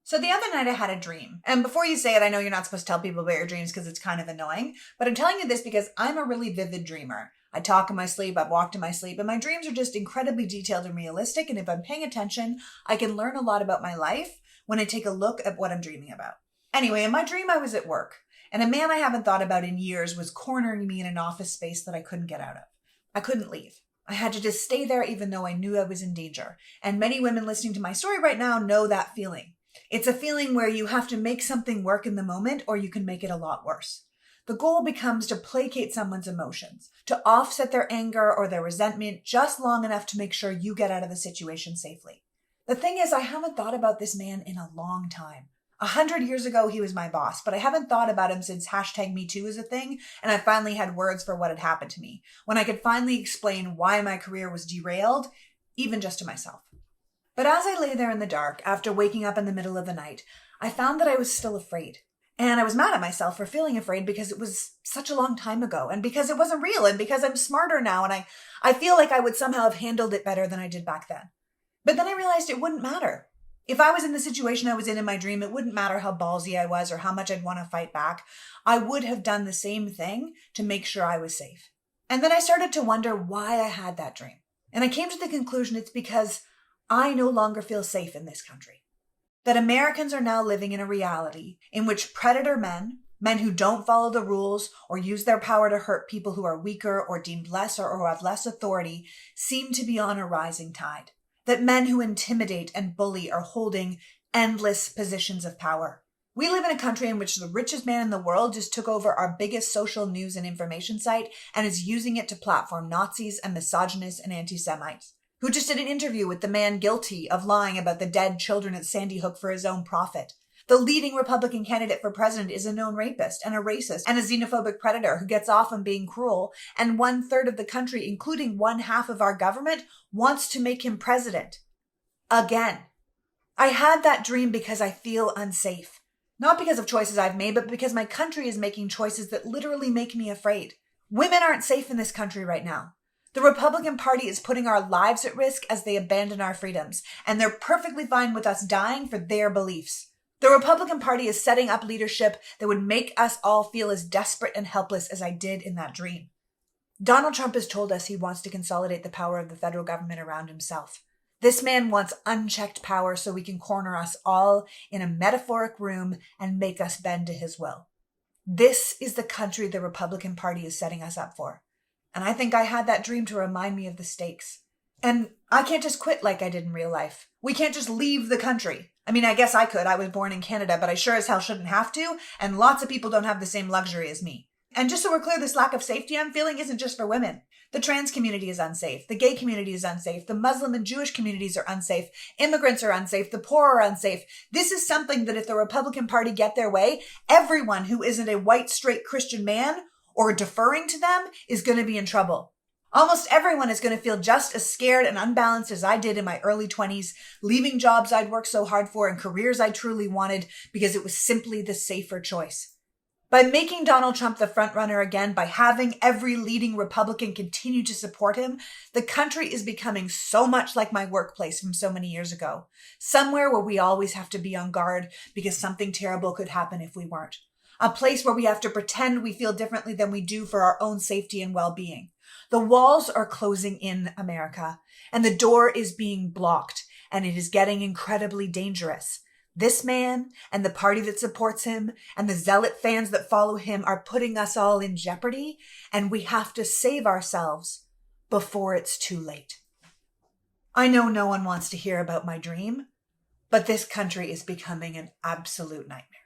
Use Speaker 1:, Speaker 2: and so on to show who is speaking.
Speaker 1: So the other night I had a dream. And before you say it, I know you're not supposed to tell people about your dreams because it's kind of annoying. But I'm telling you this because I'm a really vivid dreamer. I talk in my sleep, I've walked in my sleep, and my dreams are just incredibly detailed and realistic. And if I'm paying attention, I can learn a lot about my life when I take a look at what I'm dreaming about. Anyway, in my dream, I was at work. And a man I haven't thought about in years was cornering me in an office space that I couldn't get out of. I couldn't leave. I had to just stay there even though I knew I was in danger. And many women listening to my story right now know that feeling. It's a feeling where you have to make something work in the moment or you can make it a lot worse. The goal becomes to placate someone's emotions, to offset their anger or their resentment just long enough to make sure you get out of the situation safely. The thing is, I haven't thought about this man in a long time. 100 years ago, he was my boss, but I haven't thought about him since #MeToo is a thing, and I finally had words for what had happened to me, when I could finally explain why my career was derailed, even just to myself. But as I lay there in the dark, after waking up in the middle of the night, I found that I was still afraid. And I was mad at myself for feeling afraid because it was such a long time ago, and because it wasn't real, and because I'm smarter now, and I feel like I would somehow have handled it better than I did back then. But then I realized it wouldn't matter. If I was in the situation I was in my dream, it wouldn't matter how ballsy I was or how much I'd want to fight back. I would have done the same thing to make sure I was safe. And then I started to wonder why I had that dream. And I came to the conclusion it's because I no longer feel safe in this country. That Americans are now living in a reality in which predator men who don't follow the rules or use their power to hurt people who are weaker or deemed lesser or who have less authority, seem to be on a rising tide. That men who intimidate and bully are holding endless positions of power. We live in a country in which the richest man in the world just took over our biggest social news and information site and is using it to platform Nazis and misogynists and anti-Semites. Who just did an interview with the man guilty of lying about the dead children at Sandy Hook for his own profit. The leading Republican candidate for president is a known rapist and a racist and a xenophobic predator who gets off on being cruel, and 1/3 of the country, including 1/2 of our government, wants to make him president. Again. I had that dream because I feel unsafe. Not because of choices I've made, but because my country is making choices that literally make me afraid. Women aren't safe in this country right now. The Republican Party is putting our lives at risk as they abandon our freedoms, and they're perfectly fine with us dying for their beliefs. The Republican Party is setting up leadership that would make us all feel as desperate and helpless as I did in that dream. Donald Trump has told us he wants to consolidate the power of the federal government around himself. This man wants unchecked power so he can corner us all in a metaphoric room and make us bend to his will. This is the country the Republican Party is setting us up for. And I think I had that dream to remind me of the stakes. And I can't just quit like I did in real life. We can't just leave the country. I mean, I guess I could. I was born in Canada, but I sure as hell shouldn't have to. And lots of people don't have the same luxury as me. And just so we're clear, this lack of safety I'm feeling isn't just for women. The trans community is unsafe. The gay community is unsafe. The Muslim and Jewish communities are unsafe. Immigrants are unsafe. The poor are unsafe. This is something that if the Republican Party get their way, everyone who isn't a white, straight Christian man or deferring to them is going to be in trouble. Almost everyone is going to feel just as scared and unbalanced as I did in my early 20s, leaving jobs I'd worked so hard for and careers I truly wanted because it was simply the safer choice. By making Donald Trump the front runner again, by having every leading Republican continue to support him, the country is becoming so much like my workplace from so many years ago. Somewhere where we always have to be on guard because something terrible could happen if we weren't. A place where we have to pretend we feel differently than we do for our own safety and well-being. The walls are closing in America, and the door is being blocked, and it is getting incredibly dangerous. This man and the party that supports him and the zealot fans that follow him are putting us all in jeopardy, and we have to save ourselves before it's too late. I know no one wants to hear about my dream, but this country is becoming an absolute nightmare.